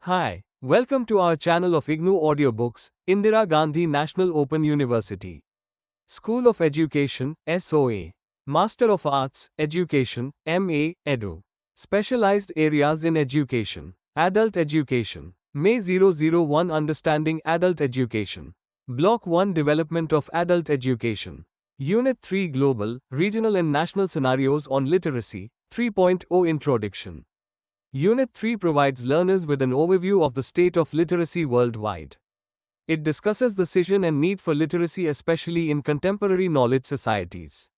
Hi, welcome to our channel of IGNOU Audiobooks, Indira Gandhi National Open University. School of Education, SOE. Master of Arts, Education, MA, EDU. Specialized Areas in Education. Adult Education. May 001 Understanding Adult Education. Block 1 Development of Adult Education. Unit-3 Global, Regional and National Scenarios on Literacy, 3.0 Introduction. Unit-3 provides learners with an overview of the state of literacy worldwide. It discusses the decision and need for literacy, especially in contemporary knowledge societies,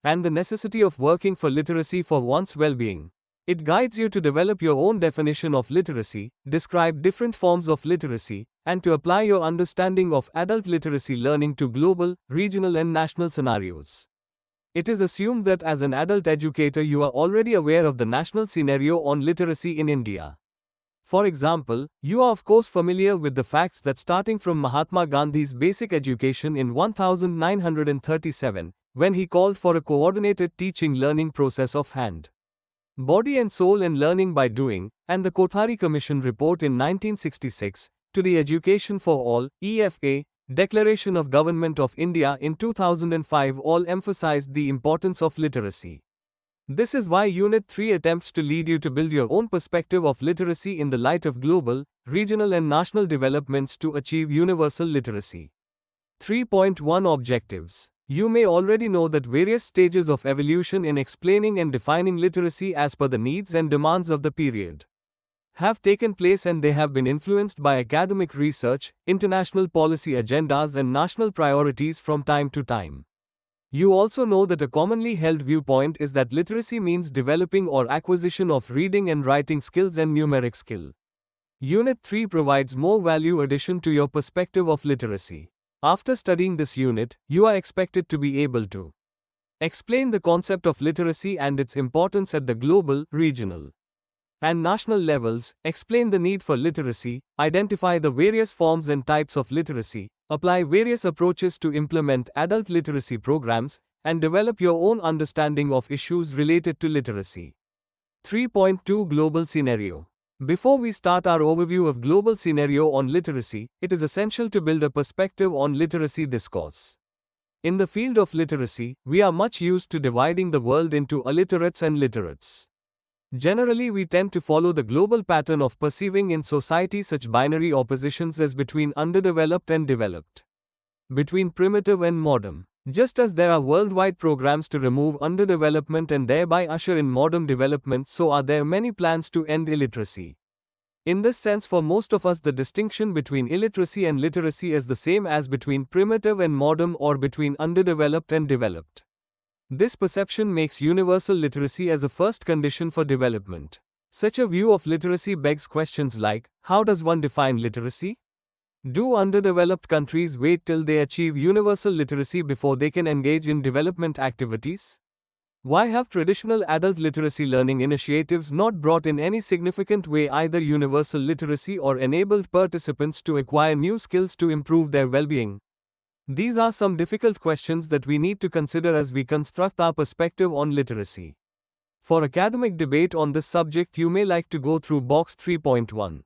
and the necessity of working for literacy for one's well-being. It guides you to develop your own definition of literacy, describe different forms of literacy, and to apply your understanding of adult literacy learning to global, regional and national scenarios. It is assumed that as an adult educator you are already aware of the national scenario on literacy in India. For example, you are of course familiar with the facts that starting from Mahatma Gandhi's basic education in 1937, when he called for a coordinated teaching-learning process of hand, body and soul and learning by doing, and the Kothari Commission report in 1966, to the Education for All, EFA, Declaration of Government of India in 2005 all emphasized the importance of literacy. This is why Unit 3 attempts to lead you to build your own perspective of literacy in the light of global, regional and national developments to achieve universal literacy. 3.1 Objectives. You may already know that various stages of evolution in explaining and defining literacy as per the needs and demands of the period have taken place, and they have been influenced by academic research, international policy agendas and national priorities from time to time. You also know that a commonly held viewpoint is that literacy means developing or acquisition of reading and writing skills and numeric skill. Unit 3 provides more value addition to your perspective of literacy. After studying this unit, you are expected to be able to explain the concept of literacy and its importance at the global, regional and national levels, explain the need for literacy, identify the various forms and types of literacy, apply various approaches to implement adult literacy programs, and develop your own understanding of issues related to literacy. 3.2 Global Scenario. Before we start our overview of global scenario on literacy, it is essential to build a perspective on literacy discourse. In the field of literacy, we are much used to dividing the world into illiterates and literates. Generally, we tend to follow the global pattern of perceiving in society such binary oppositions as between underdeveloped and developed, between primitive and modern. Just as there are worldwide programs to remove underdevelopment and thereby usher in modern development, so are there many plans to end illiteracy. In this sense, for most of us, the distinction between illiteracy and literacy is the same as between primitive and modern or between underdeveloped and developed. This perception makes universal literacy as a first condition for development. Such a view of literacy begs questions like, how does one define literacy? Do underdeveloped countries wait till they achieve universal literacy before they can engage in development activities? Why have traditional adult literacy learning initiatives not brought in any significant way either universal literacy or enabled participants to acquire new skills to improve their well-being? These are some difficult questions that we need to consider as we construct our perspective on literacy. For academic debate on this subject, you may like to go through Box 3.1.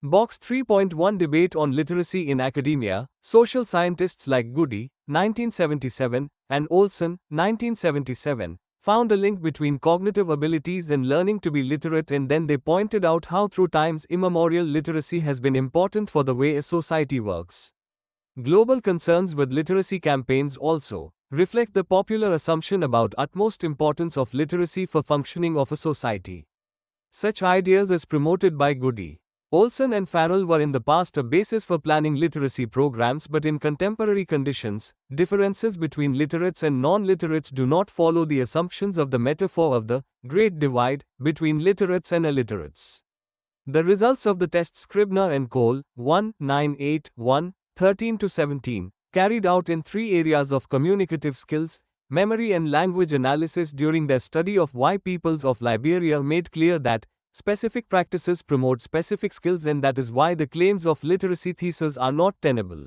Box 3.1 Debate on Literacy in Academia. Social scientists like Goody, 1977, and Olson, 1977, found a link between cognitive abilities and learning to be literate, and then they pointed out how through times immemorial literacy has been important for the way a society works. Global concerns with literacy campaigns also reflect the popular assumption about utmost importance of literacy for functioning of a society. Such ideas as promoted by Goody, Olson and Farrell were in the past a basis for planning literacy programs, but in contemporary conditions, differences between literates and non-literates do not follow the assumptions of the metaphor of the Great Divide between literates and illiterates. The results of the test Scribner and Cole, 1981, 13-17, carried out in 3 areas of communicative skills, memory and language analysis during their study of why peoples of Liberia, made clear that specific practices promote specific skills, and that is why the claims of literacy thesis are not tenable.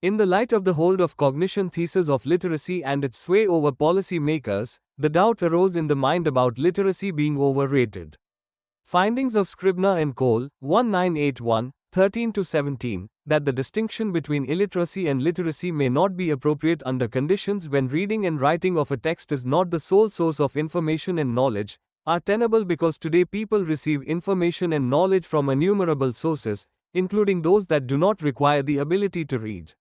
In the light of the hold of cognition thesis of literacy and its sway over policy makers, the doubt arose in the mind about literacy being overrated. Findings of Scribner and Cole, 1981, 13-17, that the distinction between illiteracy and literacy may not be appropriate under conditions when reading and writing of a text is not the sole source of information and knowledge, are tenable because today people receive information and knowledge from innumerable sources, including those that do not require the ability to read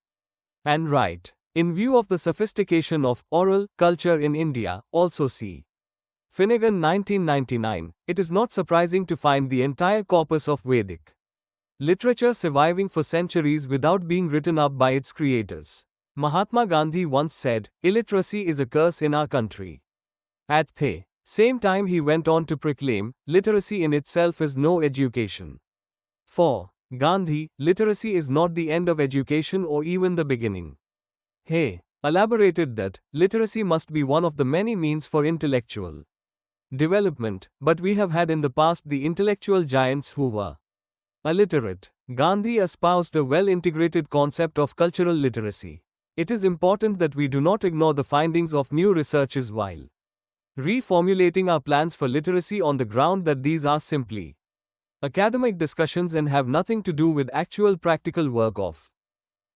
and write. In view of the sophistication of oral culture in India, also see Finnegan 1999, it is not surprising to find the entire corpus of Vedic literature surviving for centuries without being written up by its creators. Mahatma Gandhi once said, "Illiteracy is a curse in our country." At the same time he went on to proclaim, literacy in itself is no education. For Gandhi, literacy is not the end of education or even the beginning. He elaborated that literacy must be one of the many means for intellectual development, but we have had in the past the intellectual giants who were illiterate. Gandhi espoused a well-integrated concept of cultural literacy. It is important that we do not ignore the findings of new researches while reformulating our plans for literacy on the ground that these are simply academic discussions and have nothing to do with actual practical work of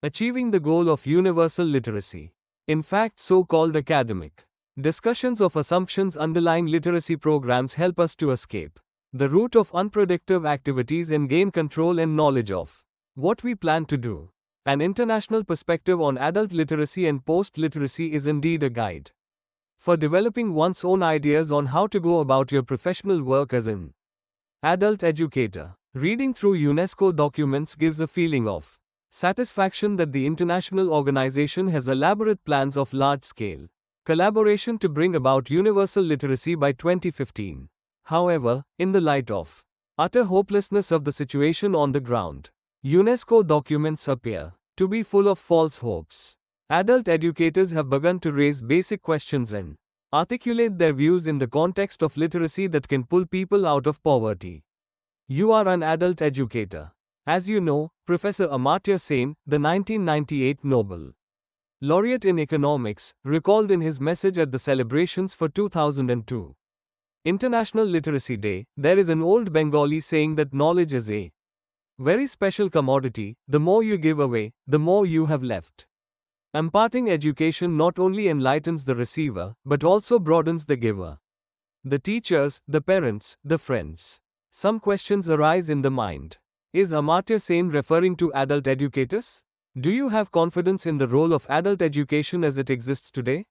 achieving the goal of universal literacy. In fact, so-called academic discussions of assumptions underlying literacy programs help us to escape the root of unproductive activities and gain control and knowledge of what we plan to do. An international perspective on adult literacy and post-literacy is indeed a guide for developing one's own ideas on how to go about your professional work as an adult educator. Reading through UNESCO documents gives a feeling of satisfaction that the international organization has elaborate plans of large-scale collaboration to bring about universal literacy by 2015. However, in the light of utter hopelessness of the situation on the ground, UNESCO documents appear to be full of false hopes. Adult educators have begun to raise basic questions and articulate their views in the context of literacy that can pull people out of poverty. You are an adult educator. As you know, Professor Amartya Sen, the 1998 Nobel laureate in economics, recalled in his message at the celebrations for 2002 International Literacy Day, there is an old Bengali saying that knowledge is a very special commodity. The more you give away, the more you have left. Imparting education not only enlightens the receiver, but also broadens the giver. The teachers, the parents, the friends. Some questions arise in the mind. Is Amartya Sen referring to adult educators? Do you have confidence in the role of adult education as it exists today?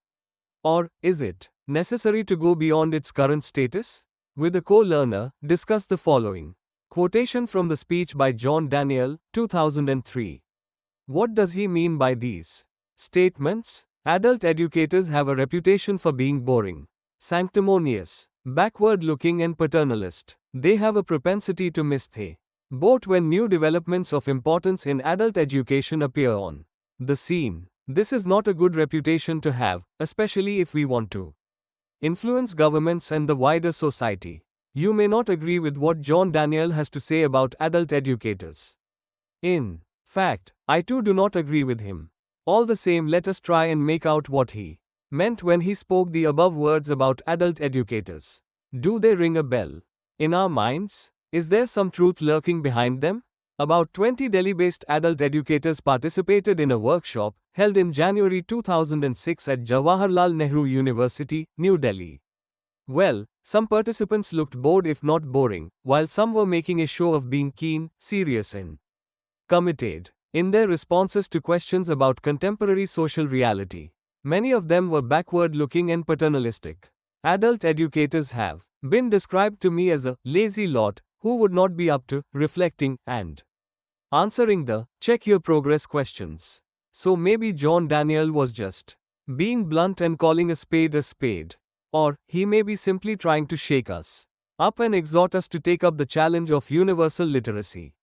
Or is it necessary to go beyond its current status? With a co-learner, discuss the following. Quotation from the speech by John Daniel, 2003. What does he mean by these statements? Adult educators have a reputation for being boring, sanctimonious, backward-looking and paternalist. They have a propensity to miss the boat when new developments of importance in adult education appear on the scene. This is not a good reputation to have, especially if we want to influence governments and the wider society. You may not agree with what John Daniel has to say about adult educators. In fact, I too do not agree with him. All the same, let us try and make out what he meant when he spoke the above words about adult educators. Do they ring a bell in our minds? Is there some truth lurking behind them? About 20 Delhi-based adult educators participated in a workshop held in January 2006 at Jawaharlal Nehru University, New Delhi. Well, some participants looked bored if not boring, while some were making a show of being keen, serious and committed in their responses to questions about contemporary social reality. Many of them were backward-looking and paternalistic. Adult educators have been described to me as a lazy lot who would not be up to reflecting and answering the check your progress questions. So maybe John Daniel was just being blunt and calling a spade a spade. Or he may be simply trying to shake us up and exhort us to take up the challenge of universal literacy.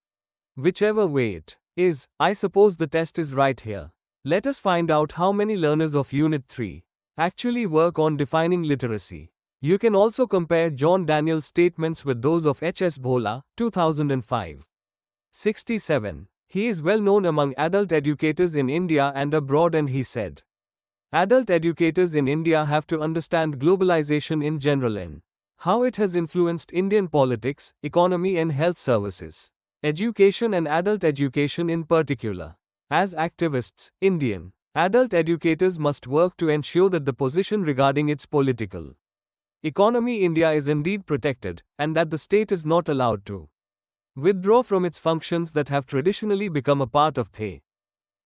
Whichever way it is, I suppose the test is right here. Let us find out how many learners of Unit-3 actually work on defining literacy. You can also compare John Daniel's statements with those of H.S. Bhola, 2005. 67. He is well known among adult educators in India and abroad, and he said, adult educators in India have to understand globalization in general and How it has influenced Indian politics, economy and health services. Education and adult education in particular. As activists, Indian adult educators must work to ensure that the position regarding its political economy India is indeed protected, and that the state is not allowed to withdraw from its functions that have traditionally become a part of the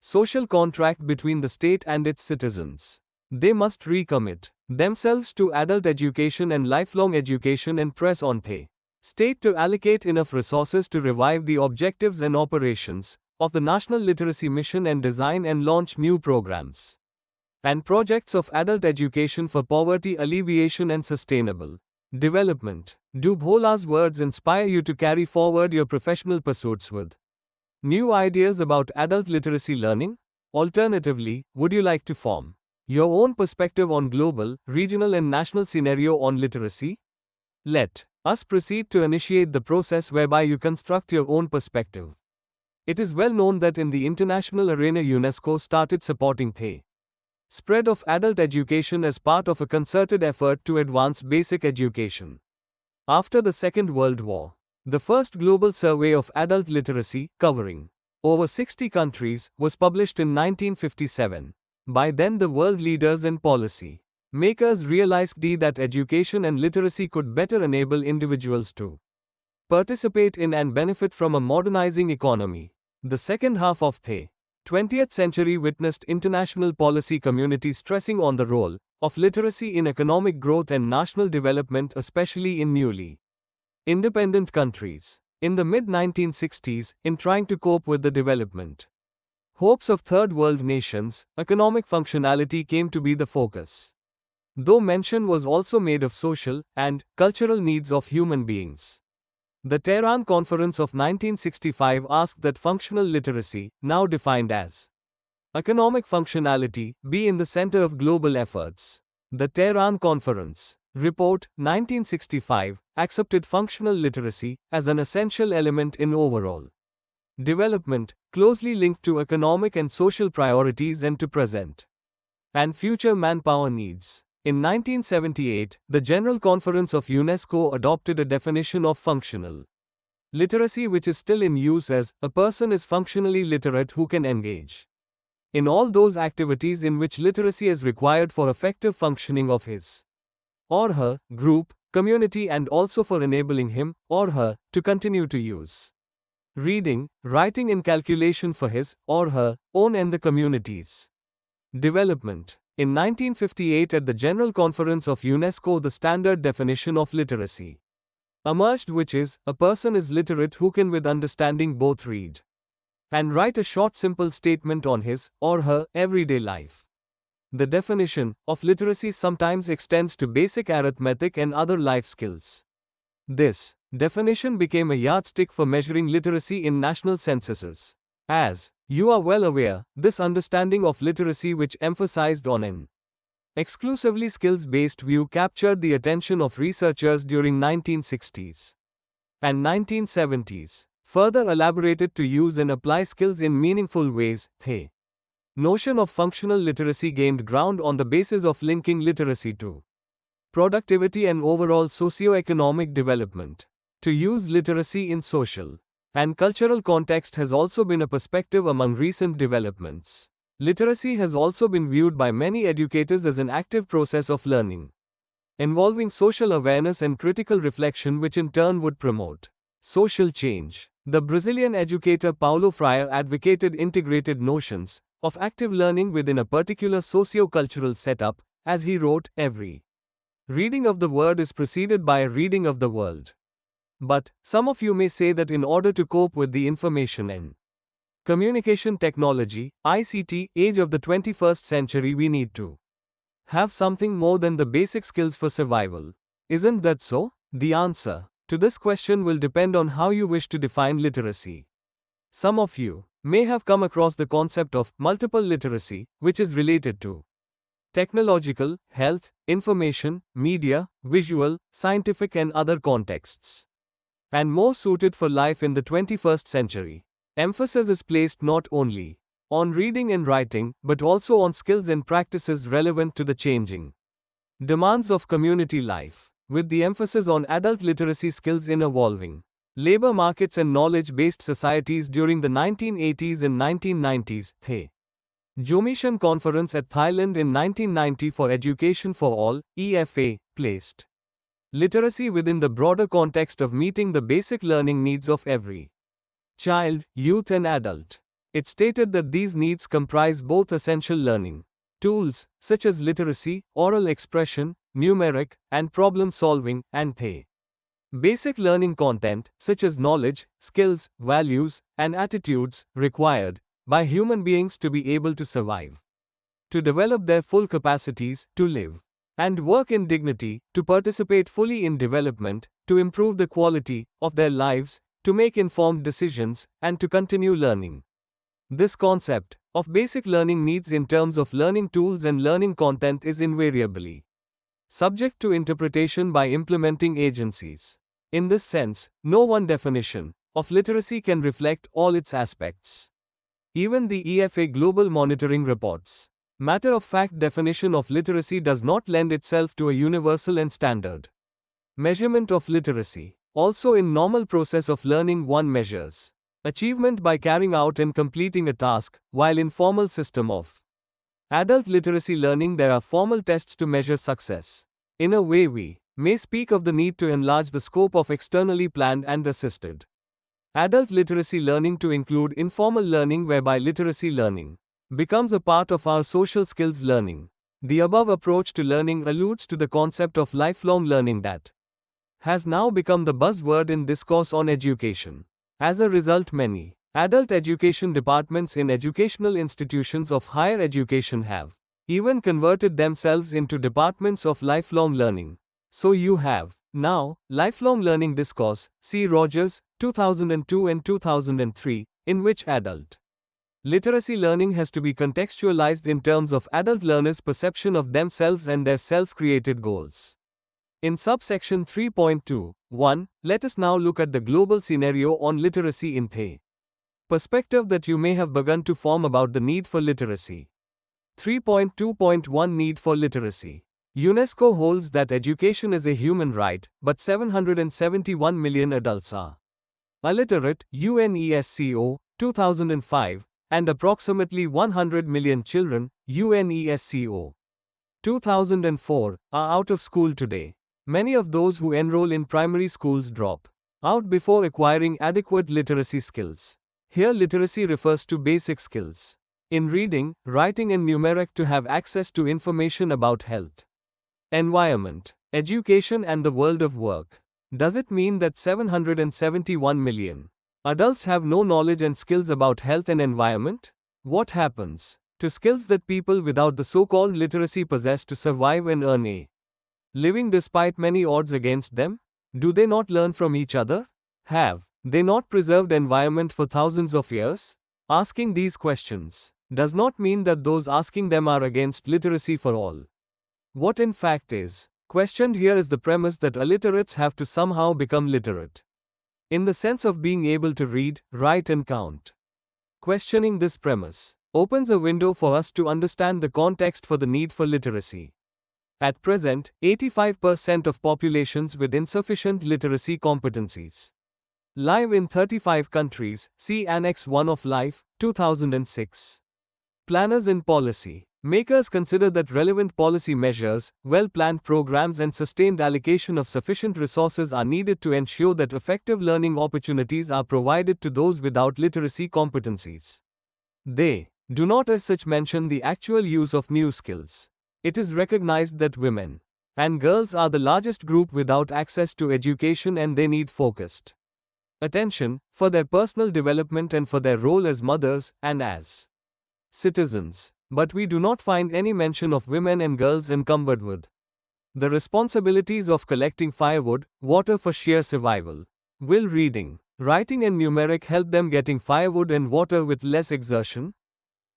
social contract between the state and its citizens. They must recommit themselves to adult education and lifelong education and press on the state to allocate enough resources to revive the objectives and operations of the National Literacy Mission and design and launch new programs and projects of adult education for poverty alleviation and sustainable development. Do Bhola's words inspire you to carry forward your professional pursuits with new ideas about adult literacy learning? Alternatively, would you like to form your own perspective on global, regional and national scenario on literacy? Let us proceed to initiate the process whereby you construct your own perspective. It is well known that in the international arena UNESCO started supporting the spread of adult education as part of a concerted effort to advance basic education. After the Second World War, the first global survey of adult literacy, covering over 60 countries, was published in 1957. By then the world leaders and policy makers realized that education and literacy could better enable individuals to participate in and benefit from a modernizing economy. The second half of the 20th century witnessed international policy community stressing on the role of literacy in economic growth and national development, especially in newly independent countries. In the mid-1960s, in trying to cope with the development hopes of third world nations, economic functionality came to be the focus, though mention was also made of social and cultural needs of human beings. The Tehran Conference of 1965 asked that functional literacy, now defined as economic functionality, be in the center of global efforts. The Tehran Conference Report, 1965, accepted functional literacy as an essential element in overall development, closely linked to economic and social priorities and to present and future manpower needs. In 1978, the General Conference of UNESCO adopted a definition of functional literacy which is still in use as, a person is functionally literate who can engage in all those activities in which literacy is required for effective functioning of his or her group, community and also for enabling him or her to continue to use reading, writing and calculation for his or her own and the community's development. In 1958 at the General Conference of UNESCO the standard definition of literacy emerged, which is, a person is literate who can with understanding both read and write a short simple statement on his or her everyday life. The definition of literacy sometimes extends to basic arithmetic and other life skills. This definition became a yardstick for measuring literacy in national censuses. As you are well aware, this understanding of literacy, which emphasized on an exclusively skills-based view, captured the attention of researchers during 1960s and 1970s. Further elaborated to use and apply skills in meaningful ways, the notion of functional literacy gained ground on the basis of linking literacy to productivity and overall socio-economic development. To use literacy in social and cultural context has also been a perspective among recent developments. Literacy has also been viewed by many educators as an active process of learning, involving social awareness and critical reflection, which in turn would promote social change. The Brazilian educator Paulo Freire advocated integrated notions of active learning within a particular socio-cultural setup. As he wrote, every reading of the word is preceded by a reading of the world. But some of you may say that in order to cope with the information and communication technology, ICT, age of the 21st century, we need to have something more than the basic skills for survival. Isn't that so? The answer to this question will depend on how you wish to define literacy. Some of you may have come across the concept of multiple literacy, which is related to technological, health, information, media, visual, scientific and other contexts, and more suited for life in the 21st century. Emphasis is placed not only on reading and writing, but also on skills and practices relevant to the changing demands of community life. with the emphasis on adult literacy skills in evolving labor markets and knowledge-based societies during the 1980s and 1990s. The Jomishan Conference at Thailand in 1990 for Education for All, EFA, placed literacy within the broader context of meeting the basic learning needs of every child, youth and adult. It stated that these needs comprise both essential learning tools, such as literacy, oral expression, numeric, and problem solving, and the basic learning content, such as knowledge, skills, values, and attitudes, required by human beings to be able to survive, to develop their full capacities, to live and work in dignity, to participate fully in development, to improve the quality of their lives, to make informed decisions, and to continue learning. This concept of basic learning needs in terms of learning tools and learning content is invariably subject to interpretation by implementing agencies. In this sense, no one definition of literacy can reflect all its aspects. Even the EFA Global Monitoring Report's matter-of-fact definition of literacy does not lend itself to a universal and standard measurement of literacy. Also, in normal process of learning, one measures achievement by carrying out and completing a task, while in formal system of adult literacy learning there are formal tests to measure success. In a way, we may speak of the need to enlarge the scope of externally planned and assisted adult literacy learning to include informal learning, whereby literacy learning becomes a part of our social skills learning. The above approach to learning alludes to the concept of lifelong learning that has now become the buzzword in discourse on education. As a result, many adult education departments in educational institutions of higher education have even converted themselves into departments of lifelong learning. So you have now lifelong learning discourse, C. Rogers, 2002 and 2003, in which adult literacy learning has to be contextualized in terms of adult learners' perception of themselves and their self-created goals. In subsection 3.2.1, let us now look at the global scenario on literacy in the perspective that you may have begun to form about the need for literacy. 3.2.1 Need for literacy. UNESCO holds that education is a human right, but 771 million adults are illiterate, UNESCO, 2005, and approximately 100 million children, UNESCO, 2004, are out of school today. Many of those who enroll in primary schools drop out before acquiring adequate literacy skills. Here, literacy refers to basic skills in reading, writing, and numeric to have access to information about health, environment, education, and the world of work. Does it mean that 771 million adults have no knowledge and skills about health and environment? What happens to skills that people without the so-called literacy possess to survive and earn a living despite many odds against them? Do they not learn from each other? Have they not preserved environment for thousands of years? Asking these questions does not mean that those asking them are against literacy for all. What in fact is questioned here is the premise that illiterates have to somehow become literate, in the sense of being able to read, write, and count. Questioning this premise opens a window for us to understand the context for the need for literacy. At present, 85% of populations with insufficient literacy competencies live in 35 countries. See Annex 1 of Life, 2006. Planners and policy makers consider that relevant policy measures, well-planned programs, and sustained allocation of sufficient resources are needed to ensure that effective learning opportunities are provided to those without literacy competencies. They do not as such mention the actual use of new skills. It is recognized that women and girls are the largest group without access to education, and they need focused attention for their personal development and for their role as mothers and as citizens. But we do not find any mention of women and girls encumbered with the responsibilities of collecting firewood, water for sheer survival. Will reading, writing, and numeric help them getting firewood and water with less exertion?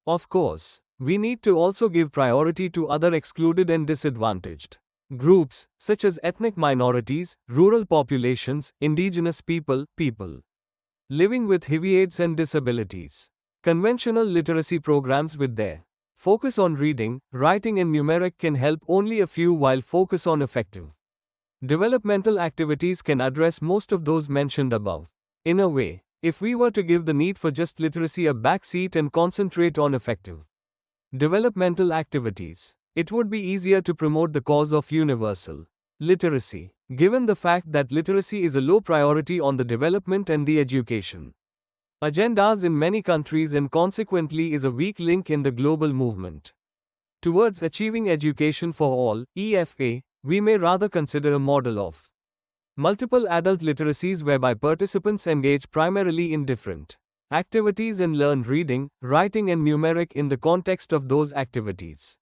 Of course, we need to also give priority to other excluded and disadvantaged groups, such as ethnic minorities, rural populations, indigenous people living with HIV AIDS and disabilities. Conventional literacy programs with their focus on reading, writing, and numeric can help only a few, while focus on effective Developmental activities can address most of those mentioned above. In a way, if we were to give the need for just literacy a backseat and concentrate on effective developmental activities, it would be easier to promote the cause of universal literacy, given the fact that literacy is a low priority on the development and the education agendas in many countries and consequently is a weak link in the global movement towards achieving education for all, EFA. We may rather consider a model of multiple adult literacies whereby participants engage primarily in different activities and learn reading, writing, and numeric in the context of those activities.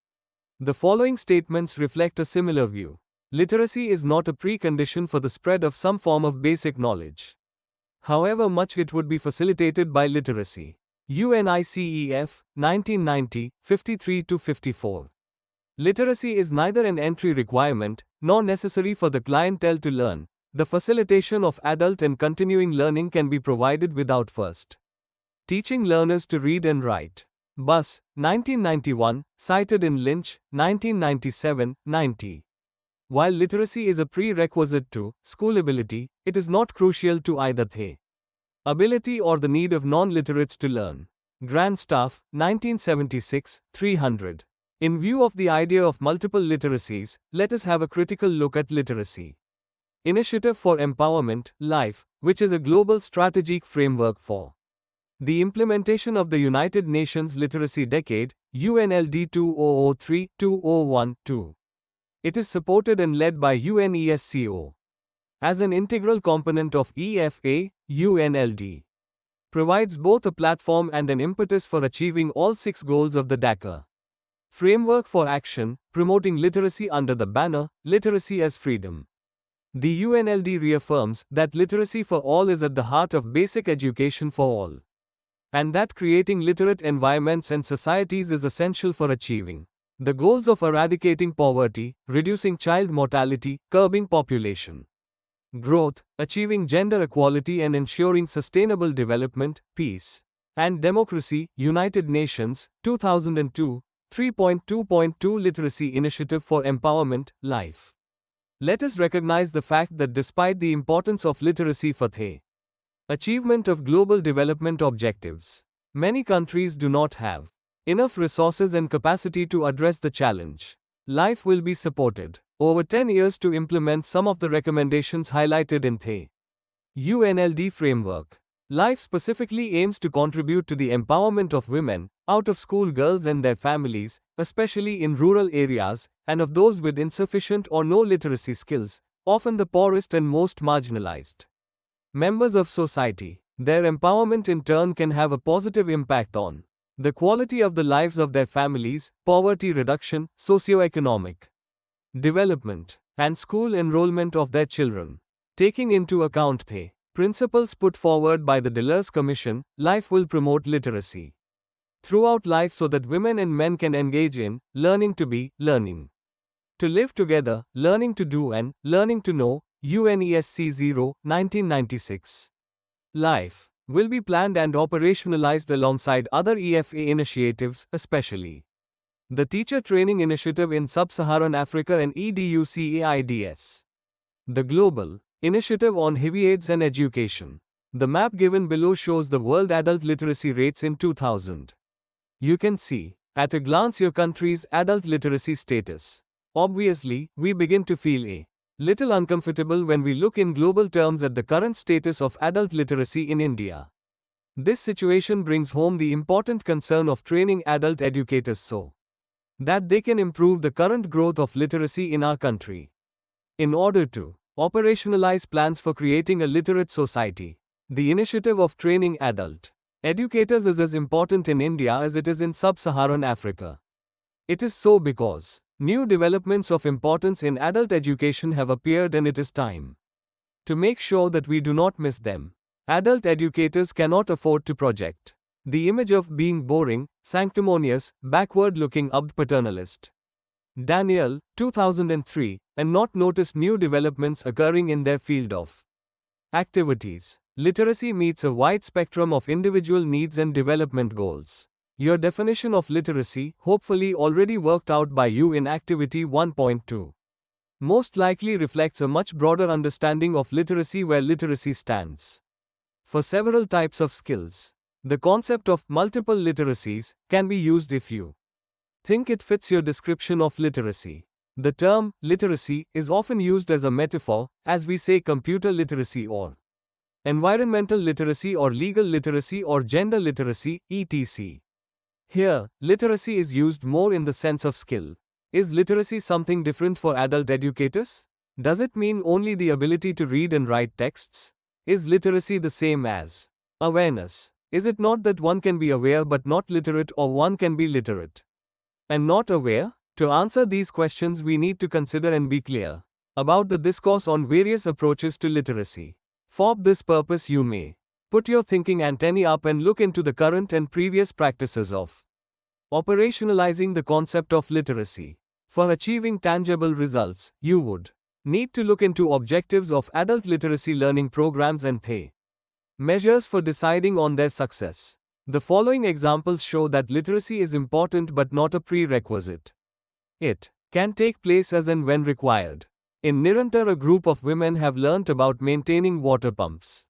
The following statements reflect a similar view. Literacy is not a precondition for the spread of some form of basic knowledge. However much it would be facilitated by literacy. UNICEF, 1990, 53-54. Literacy is neither an entry requirement, nor necessary for the clientele to learn. The facilitation of adult and continuing learning can be provided without first teaching learners to read and write. Buss, 1991, cited in Lynch, 1997, 90. While literacy is a prerequisite to schoolability, it is not crucial to either the ability or the need of non-literates to learn. Grandstaff, 1976, 300. In view of the idea of multiple literacies, let us have a critical look at literacy. Initiative for Empowerment, Life, which is a global strategic framework for the implementation of the United Nations Literacy Decade, UNLD 2003-2012. It is supported and led by UNESCO. As an integral component of EFA, UNLD provides both a platform and an impetus for achieving all 6 goals of the Dakar Framework for Action, promoting literacy under the banner, Literacy as Freedom. The UNLD reaffirms that literacy for all is at the heart of basic education for all, and that creating literate environments and societies is essential for achieving the goals of eradicating poverty, reducing child mortality, curbing population growth, achieving gender equality and ensuring sustainable development, peace, and democracy. United Nations, 2002, 3.2.2 Literacy Initiative for Empowerment, Life. Let us recognize the fact that despite the importance of literacy for the achievement of global development objectives, many countries do not have enough resources and capacity to address the challenge. Life will be supported over 10 years to implement some of the recommendations highlighted in the UNLD framework. Life specifically aims to contribute to the empowerment of women, out-of-school girls and their families, especially in rural areas, and of those with insufficient or no literacy skills, often the poorest and most marginalized members of society. Their empowerment in turn can have a positive impact on the quality of the lives of their families, poverty reduction, socioeconomic development, and school enrollment of their children. Taking into account the principles put forward by the Delors Commission, Life will promote literacy throughout life so that women and men can engage in learning to be, learning to live together, learning to do, and learning to know. UNESCO 0, 1996. Life will be planned and operationalized alongside other EFA initiatives, especially the Teacher Training Initiative in Sub-Saharan Africa and EDU CAIDS. The Global Initiative on HIV/AIDS and Education. The map given below shows the world adult literacy rates in 2000. You can see, at a glance, your country's adult literacy status. Obviously, we begin to feel a little uncomfortable when we look in global terms at the current status of adult literacy in India. This situation brings home the important concern of training adult educators so that they can improve the current growth of literacy in our country. In order to operationalize plans for creating a literate society, the initiative of training adult educators is as important in India as it is in Sub-Saharan Africa. It is so because new developments of importance in adult education have appeared and it is time to make sure that we do not miss them. Adult educators cannot afford to project the image of being boring, sanctimonious, backward-looking paternalist. Daniel, 2003, and not notice new developments occurring in their field of activities. Literacy meets a wide spectrum of individual needs and development goals. Your definition of literacy, hopefully already worked out by you in Activity 1.2. most likely reflects a much broader understanding of literacy where literacy stands for several types of skills. The concept of multiple literacies can be used if you think it fits your description of literacy. The term literacy is often used as a metaphor, as we say computer literacy or environmental literacy or legal literacy or gender literacy, etc. Here, literacy is used more in the sense of skill. Is literacy something different for adult educators? Does it mean only the ability to read and write texts? Is literacy the same as awareness? Is it not that one can be aware but not literate, or one can be literate and not aware? To answer these questions, we need to consider and be clear about the discourse on various approaches to literacy. For this purpose, you may put your thinking antennae up and look into the current and previous practices of operationalizing the concept of literacy. For achieving tangible results, you would need to look into objectives of adult literacy learning programs and the measures for deciding on their success. The following examples show that literacy is important but not a prerequisite. It can take place as and when required. In Nirantar, a group of women have learnt about maintaining water pumps,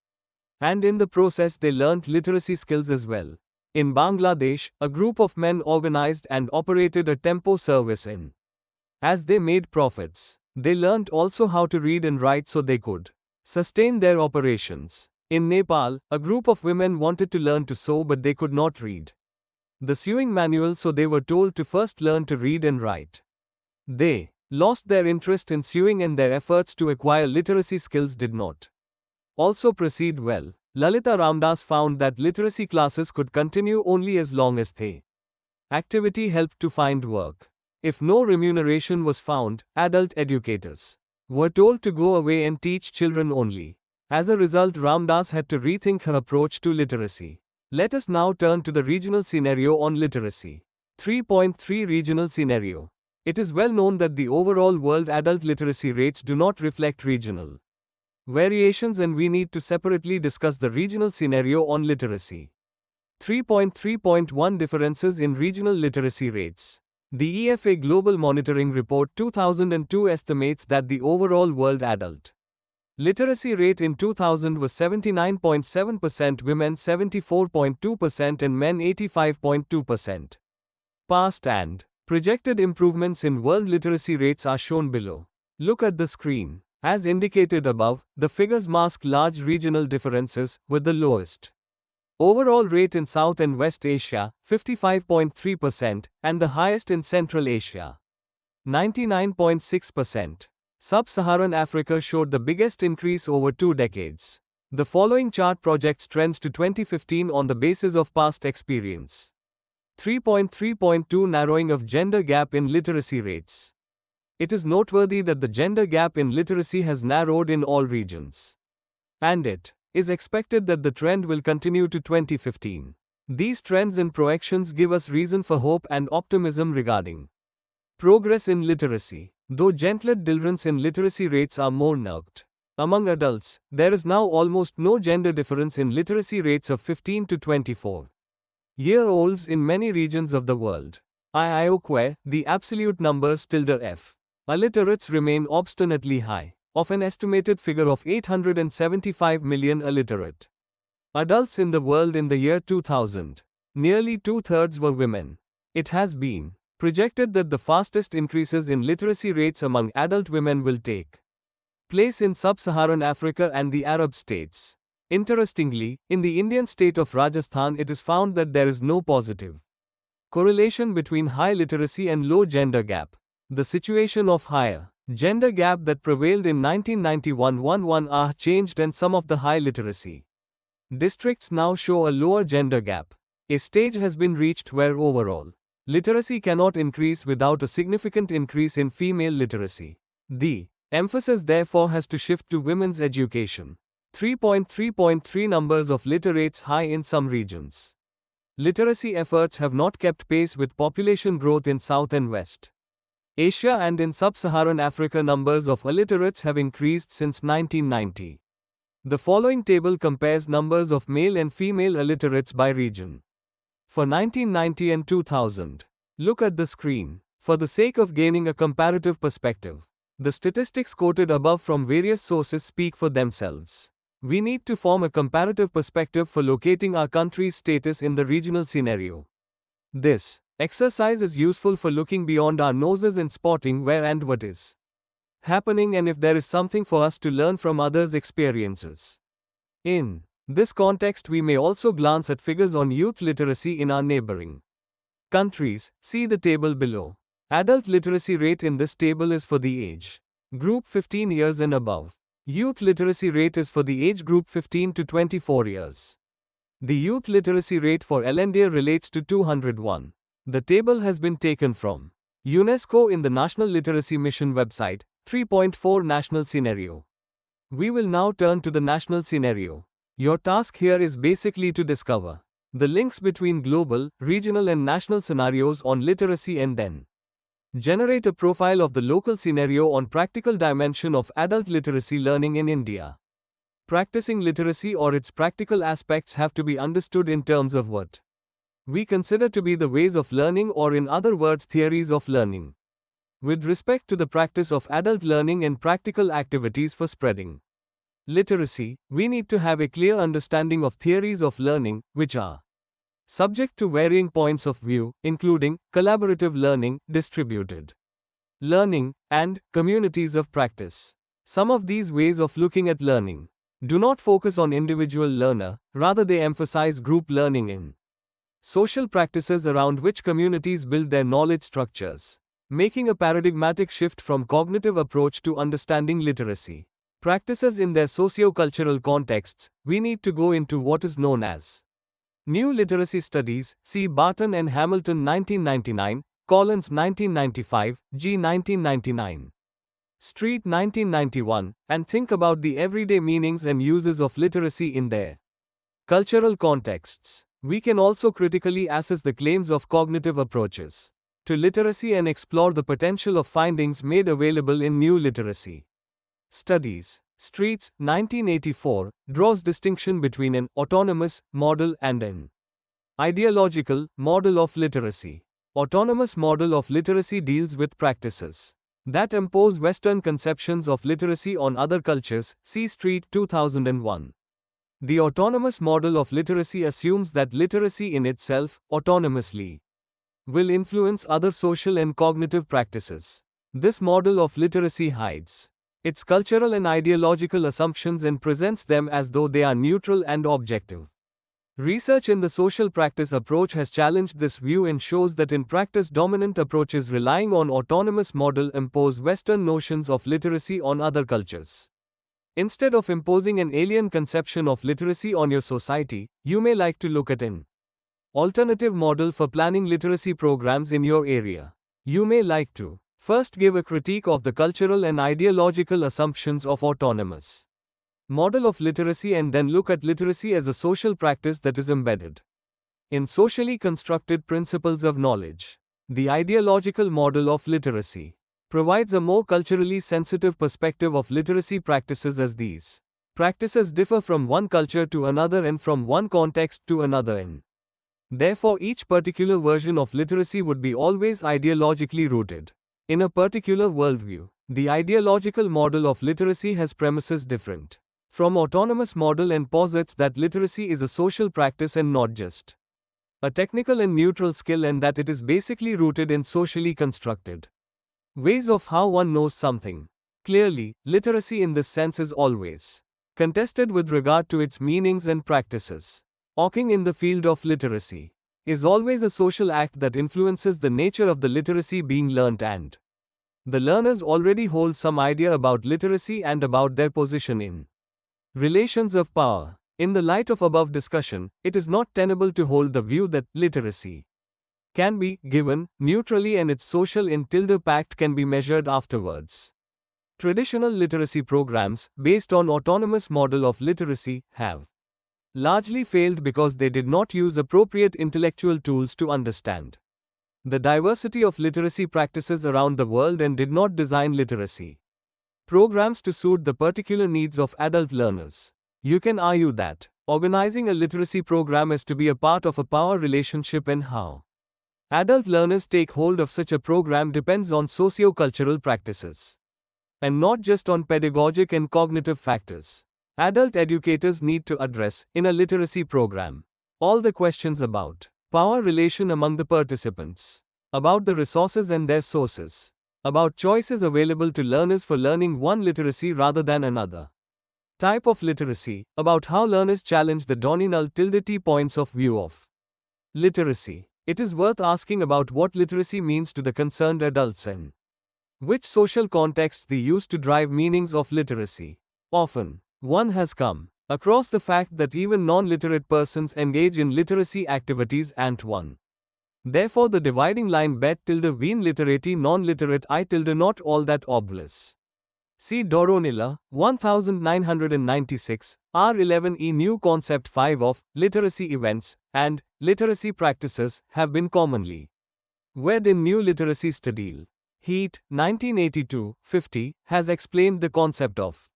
and in the process they learnt literacy skills as well. In Bangladesh, a group of men organized and operated a tempo service in. As they made profits, they learnt also how to read and write so they could sustain their operations. In Nepal, a group of women wanted to learn to sew but they could not read the sewing manual, so they were told to first learn to read and write. They lost their interest in sewing and their efforts to acquire literacy skills did not also proceed well. Lalita Ramdas found that literacy classes could continue only as long as the activity helped to find work. If no remuneration was found, adult educators were told to go away and teach children only. As a result, Ramdas had to rethink her approach to literacy. Let us now turn to the regional scenario on literacy. 3.3 Regional Scenario. It is well known that the overall world adult literacy rates do not reflect regional variations, and we need to separately discuss the regional scenario on literacy. 3.3.1 Differences in regional literacy rates. The EFA Global Monitoring Report 2002 estimates that the overall world adult literacy rate in 2000 was 79.7%, women 74.2% and men 85.2%. Past and projected improvements in world literacy rates are shown below. Look at the screen. As indicated above, the figures mask large regional differences, with the lowest overall rate in South and West Asia, 55.3%, and the highest in Central Asia, 99.6%. Sub-Saharan Africa showed the biggest increase over 2 decades. The following chart projects trends to 2015 on the basis of past experience. 3.3.2 Narrowing of gender gap in literacy rates. It is noteworthy that the gender gap in literacy has narrowed in all regions, and it is expected that the trend will continue to 2015. These trends and projections give us reason for hope and optimism regarding progress in literacy. Though gentler difference in literacy rates are more marked among adults, there is now almost no gender difference in literacy rates of 15 to 24-year-olds in many regions of the world. IIOQUE, the absolute numbers f. Illiterates remain obstinately high, of an estimated figure of 875 million illiterate adults in the world in the year 2000. Nearly 2/3 were women. It has been projected that the fastest increases in literacy rates among adult women will take place in sub-Saharan Africa and the Arab states. Interestingly, in the Indian state of Rajasthan, it is found that there is no positive correlation between high literacy and low gender gap. The situation of higher gender gap that prevailed in 1991 changed, and some of the high literacy districts now show a lower gender gap. A stage has been reached where overall literacy cannot increase without a significant increase in female literacy. The emphasis therefore has to shift to women's education. 3.3.3 Numbers of literates high in some regions. Literacy efforts have not kept pace with population growth in South and West Asia, and in sub-Saharan Africa numbers of illiterates have increased since 1990. The following table compares numbers of male and female illiterates by region for 1990 and 2000. Look at the screen. For the sake of gaining a comparative perspective, The statistics quoted above from various sources speak for themselves. We need to form a comparative perspective for locating our country's status in the regional scenario. This exercise is useful for looking beyond our noses and spotting where and what is happening and if there is something for us to learn from others' experiences. In this context, we may also glance at figures on youth literacy in our neighboring countries. See the table below. Adult literacy rate in this table is for the age group 15 years and above. Youth literacy rate is for the age group 15 to 24 years. The youth literacy rate for India relates to 201. The table has been taken from UNESCO in the National Literacy Mission website, 3.4 National Scenario. We will now turn to the national scenario. Your task here is basically to discover the links between global, regional and national scenarios on literacy and then generate a profile of the local scenario on practical dimension of adult literacy learning in India. Practicing literacy or its practical aspects have to be understood in terms of what we consider to be the ways of learning, or in other words, theories of learning. With respect to the practice of adult learning and practical activities for spreading literacy, we need to have a clear understanding of theories of learning, which are subject to varying points of view, including collaborative learning, distributed learning, and communities of practice. Some of these ways of looking at learning do not focus on individual learner, rather they emphasize group learning in social practices around which communities build their knowledge structures, making a paradigmatic shift from cognitive approach to understanding literacy practices in their socio-cultural contexts. We need to go into what is known as new literacy studies. See Barton and Hamilton 1999, Collins 1995, G 1999, Street 1991, and think about the everyday meanings and uses of literacy in their cultural contexts. We can also critically assess the claims of cognitive approaches to literacy and explore the potential of findings made available in new literacy studies. Streets, 1984, draws distinction between an autonomous model and an ideological model of literacy. Autonomous model of literacy deals with practices that impose Western conceptions of literacy on other cultures. See Street, 2001. The autonomous model of literacy assumes that literacy in itself, autonomously, will influence other social and cognitive practices. This model of literacy hides its cultural and ideological assumptions and presents them as though they are neutral and objective. Research in the social practice approach has challenged this view and shows that in practice dominant approaches relying on autonomous model impose Western notions of literacy on other cultures. Instead of imposing an alien conception of literacy on your society, you may like to look at an alternative model for planning literacy programs in your area. You may like to first give a critique of the cultural and ideological assumptions of autonomous model of literacy and then look at literacy as a social practice that is embedded in socially constructed principles of knowledge. The ideological model of literacy provides a more culturally sensitive perspective of literacy practices, as these practices differ from one culture to another and from one context to another, and therefore each particular version of literacy would be always ideologically rooted in a particular worldview. The ideological model of literacy has premises different from autonomous model and posits that literacy is a social practice and not just a technical and neutral skill, and that it is basically rooted in socially constructed ways of how one knows something. Clearly, literacy in this sense is always contested with regard to its meanings and practices. Hawking in the field of literacy is always a social act that influences the nature of the literacy being learnt, and the learners already hold some idea about literacy and about their position in relations of power. In the light of above discussion, it is not tenable to hold the view that literacy can be given neutrally and its social impact can be measured afterwards. Traditional literacy programs, based on autonomous model of literacy, have largely failed because they did not use appropriate intellectual tools to understand the diversity of literacy practices around the world and did not design literacy programs to suit the particular needs of adult learners. You can argue that organizing a literacy program is to be a part of a power relationship, and how adult learners take hold of such a program depends on socio-cultural practices. And not just on pedagogic and cognitive factors. Adult educators need to address, in a literacy program, all the questions about power relation among the participants, about the resources and their sources, about choices available to learners for learning one literacy rather than another type of literacy, about how learners challenge the dominal T points of view of literacy. It is worth asking about what literacy means to the concerned adults and which social contexts they use to drive meanings of literacy. Often, one has come across the fact that even non-literate persons engage in literacy activities and one. Therefore the dividing line bet-ween literati non-literate not all that obvious. See Doronilla, 1996, R11 EDU Concept 5 of literacy events and literacy practices have been commonly read in New Literacy Study. Heat, 1982-50, has explained the concept of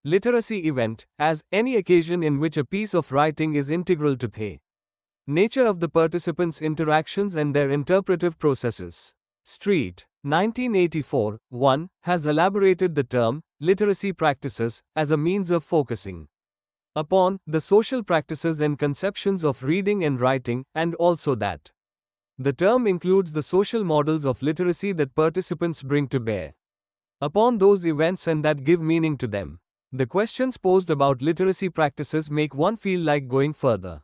literacy event as any occasion in which a piece of writing is integral to the nature of the participants' interactions and their interpretive processes. Street, 1984-1, has elaborated the term literacy practices as a means of focusing upon the social practices and conceptions of reading and writing, and also that the term includes the social models of literacy that participants bring to bear upon those events and that give meaning to them. The questions posed about literacy practices make one feel like going further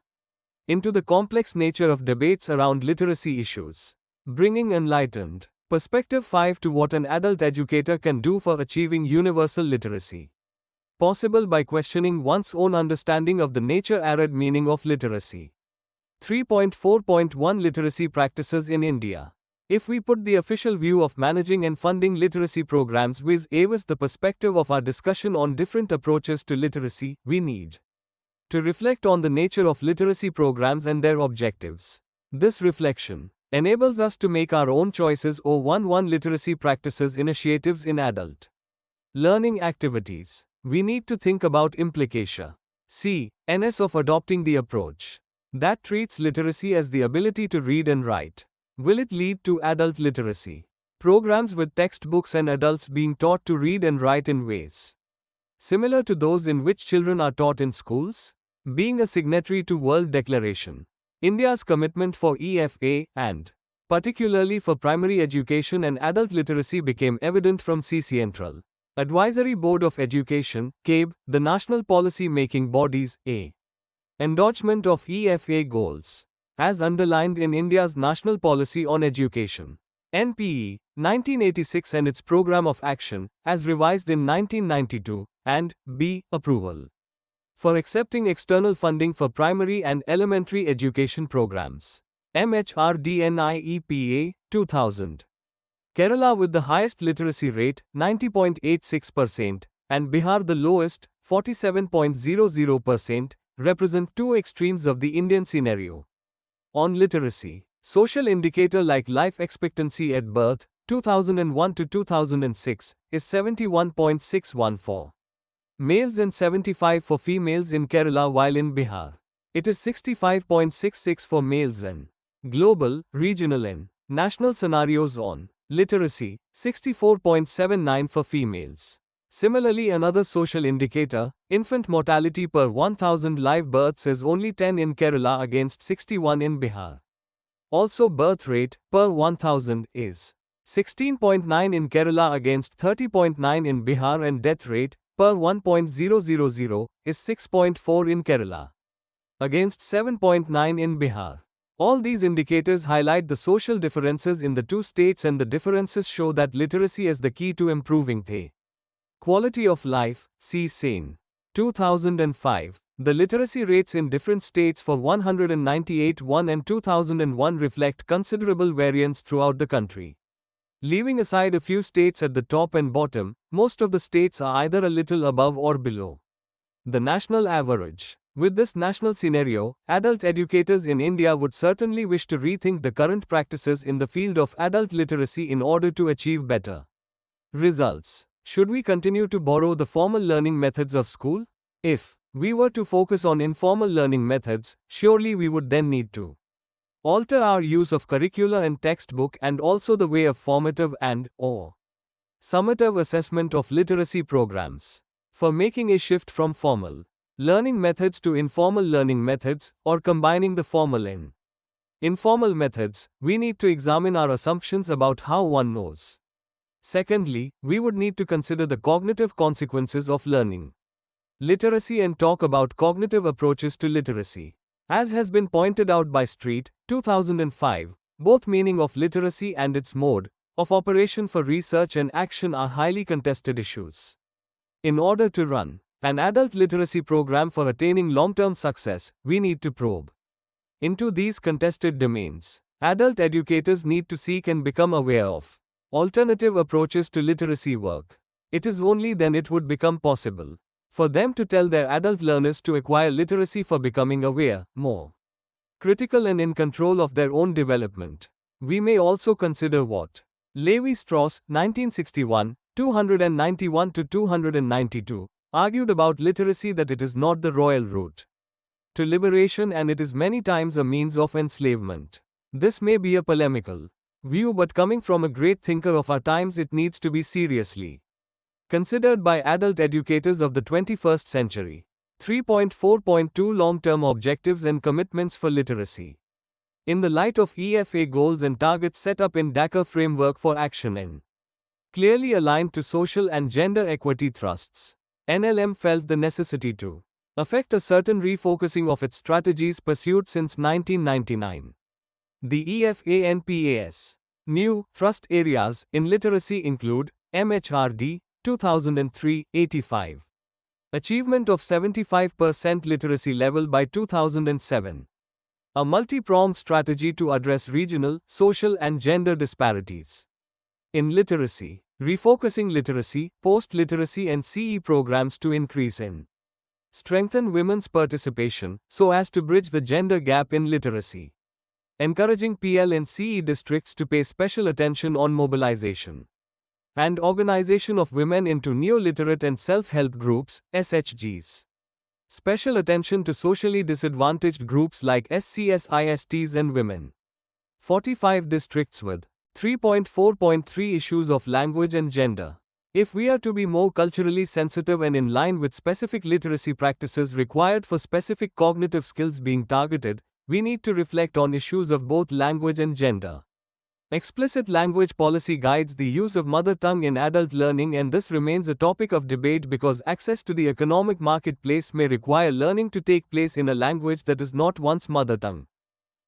into the complex nature of debates around literacy issues, bringing enlightened perspective 5 to what an adult educator can do for achieving universal literacy. Possible by questioning one's own understanding of the nature-arid meaning of literacy. 3.4.1 Literacy Practices in India. If we put the official view of managing and funding literacy programs with the perspective of our discussion on different approaches to literacy, we need to reflect on the nature of literacy programs and their objectives. This reflection enables us to make our own choices or one literacy practices initiatives in adult learning activities. We need to think about implication (C.N.S.) of adopting the approach that treats literacy as the ability to read and write. Will it lead to adult literacy programs with textbooks and adults being taught to read and write in ways similar to those in which children are taught in schools? Being a signatory to World Declaration, India's commitment for EFA and particularly for primary education and adult literacy became evident from Central Advisory Board of Education (CABE), the national policy-making body's endorsement of EFA goals, as underlined in India's National Policy on Education (NPE) 1986 and its Program of Action, as revised in 1992, and b. Approval for accepting external funding for primary and elementary education programs. MHRDNIEPA 2000. Kerala with the highest literacy rate, 90.86%, and Bihar the lowest, 47.00%, represent two extremes of the Indian scenario. On literacy, social indicator like life expectancy at birth, 2001 to 2006, is 71.61 for males and 75 for females in Kerala, while in Bihar, it is 65.66 for males and global, regional and national scenarios on literacy, 64.79 for females. Similarly, another social indicator, infant mortality per 1,000 live births, is only 10 in Kerala against 61 in Bihar. Also, birth rate per 1,000 is 16.9 in Kerala against 30.9 in Bihar, and death rate per 1.000 is 6.4 in Kerala against 7.9 in Bihar. All these indicators highlight the social differences in the two states, and the differences show that literacy is the key to improving the quality of life. See SANE 2005. The literacy rates in different states for 198-1 and 2001 reflect considerable variance throughout the country. Leaving aside a few states at the top and bottom, most of the states are either a little above or below the national average. With this national scenario, adult educators in India would certainly wish to rethink the current practices in the field of adult literacy in order to achieve better results. Should we continue to borrow the formal learning methods of school? If we were to focus on informal learning methods, surely we would then need to alter our use of curricula and textbook, and also the way of formative and/or Summative assessment of literacy programs. For making a shift from formal learning methods to informal learning methods, or combining the formal and informal methods, we need to examine our assumptions about how one knows. Secondly, we would need to consider the cognitive consequences of learning literacy and talk about cognitive approaches to literacy. As has been pointed out by Street, 2005, both meaning of literacy and its mode of operation for research and action are highly contested issues. In order to run an adult literacy program for attaining long-term success, we need to probe into these contested domains. Adult educators need to seek and become aware of alternative approaches to literacy work. It is only then it would become possible for them to tell their adult learners to acquire literacy for becoming aware, more critical and in control of their own development. We may also consider what Levi-Strauss, 1961, 291-292, argued about literacy, that it is not the royal route to liberation and it is many times a means of enslavement. This may be a polemical view, but coming from a great thinker of our times, it needs to be seriously considered by adult educators of the 21st century. 3.4.2 Long-term objectives and commitments for literacy. In the light of EFA goals and targets set up in Dakar Framework for Action and clearly aligned to social and gender equity thrusts, NLM felt the necessity to affect a certain refocusing of its strategies pursued since 1999. The EFA-NPAS new thrust areas in literacy include MHRD 2003 85, achievement of 75% literacy level by 2007, a multi-pronged strategy to address regional, social and gender disparities in literacy, refocusing literacy, post-literacy and CE programs to increase and strengthen women's participation so as to bridge the gender gap in literacy, encouraging PL and CE districts to pay special attention on mobilization and organization of women into neo-literate and self-help groups, SHGs. Special attention to socially disadvantaged groups like SCSISTs and women. 45 districts with 3.4.3 issues of language and gender. If we are to be more culturally sensitive and in line with specific literacy practices required for specific cognitive skills being targeted, we need to reflect on issues of both language and gender. Explicit language policy guides the use of mother tongue in adult learning, and this remains a topic of debate because access to the economic marketplace may require learning to take place in a language that is not one's mother tongue.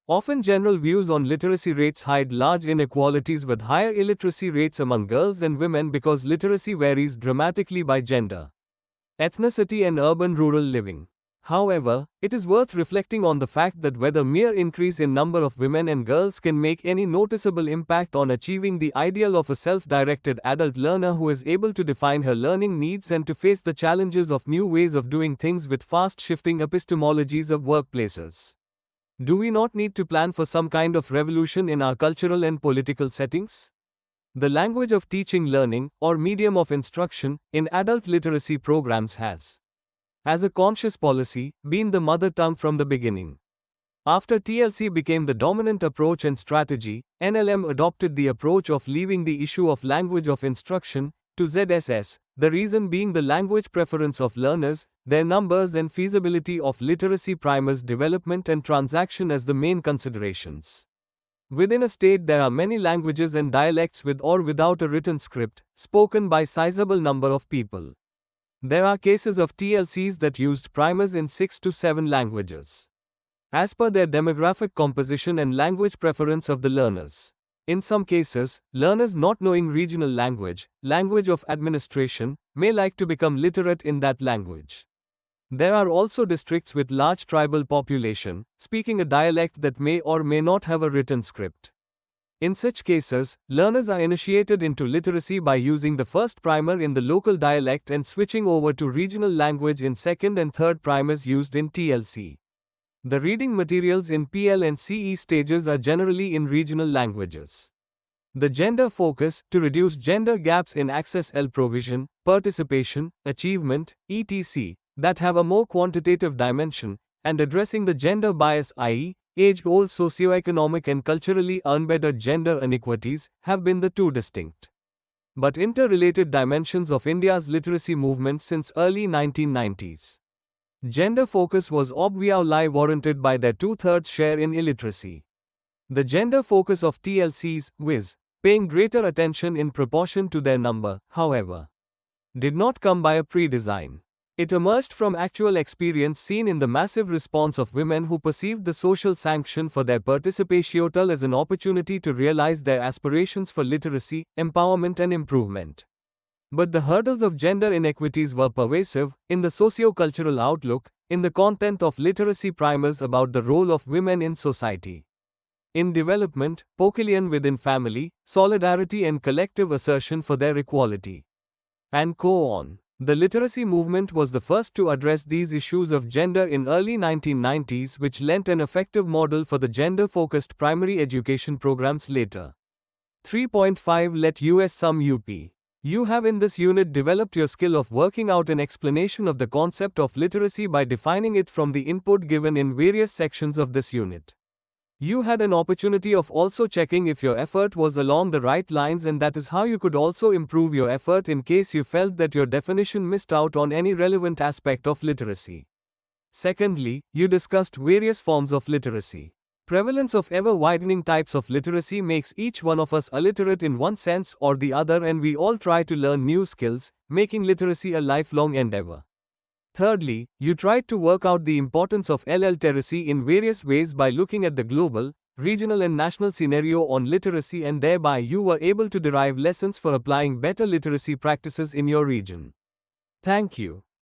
Often general views on literacy rates hide large inequalities with higher illiteracy rates among girls and women because literacy varies dramatically by gender, ethnicity and urban-rural living. However, it is worth reflecting on the fact that whether mere increase in number of women and girls can make any noticeable impact on achieving the ideal of a self-directed adult learner who is able to define her learning needs and to face the challenges of new ways of doing things with fast-shifting epistemologies of workplaces. Do we not need to plan for some kind of revolution in our cultural and political settings? The language of teaching learning, or medium of instruction, in adult literacy programs has, as a conscious policy, been the mother tongue from the beginning. After TLC became the dominant approach and strategy, NLM adopted the approach of leaving the issue of language of instruction to ZSS, the reason being the language preference of learners, their numbers and feasibility of literacy primers development and transaction as the main considerations. Within a state there are many languages and dialects with or without a written script, spoken by sizable number of people. There are cases of TLCs that used primers in 6 to 7 languages, as per their demographic composition and language preference of the learners. In some cases, learners not knowing regional language of administration, may like to become literate in that language. There are also districts with large tribal population, speaking a dialect that may or may not have a written script. In such cases, learners are initiated into literacy by using the first primer in the local dialect and switching over to regional language in second and third primers used in TLC. The reading materials in PL and CE stages are generally in regional languages. The gender focus, to reduce gender gaps in access L provision, participation, achievement, etc., that have a more quantitative dimension, and addressing the gender bias i.e., age-old socioeconomic and culturally embedded gender inequities, have been the two distinct but interrelated dimensions of India's literacy movement since early 1990s. Gender focus was obviously warranted by their two-thirds share in illiteracy. The gender focus of TLCs, viz., paying greater attention in proportion to their number, however, did not come by a pre-design. It emerged from actual experience seen in the massive response of women who perceived the social sanction for their participation as an opportunity to realize their aspirations for literacy, empowerment and improvement. But the hurdles of gender inequities were pervasive, in the socio-cultural outlook, in the content of literacy primers about the role of women in society, in development, Pokilian within family, solidarity and collective assertion for their equality, and so on. The literacy movement was the first to address these issues of gender in early 1990s, which lent an effective model for the gender-focused primary education programs later. 3.5 Let us sum up. You have in this unit developed your skill of working out an explanation of the concept of literacy by defining it from the input given in various sections of this unit. You had an opportunity of also checking if your effort was along the right lines, and that is how you could also improve your effort in case you felt that your definition missed out on any relevant aspect of literacy. Secondly, you discussed various forms of literacy. Prevalence of ever-widening types of literacy makes each one of us illiterate in one sense or the other, and we all try to learn new skills, making literacy a lifelong endeavor. Thirdly, you tried to work out the importance of literacy in various ways by looking at the global, regional and national scenario on literacy, and thereby you were able to derive lessons for applying better literacy practices in your region. Thank you.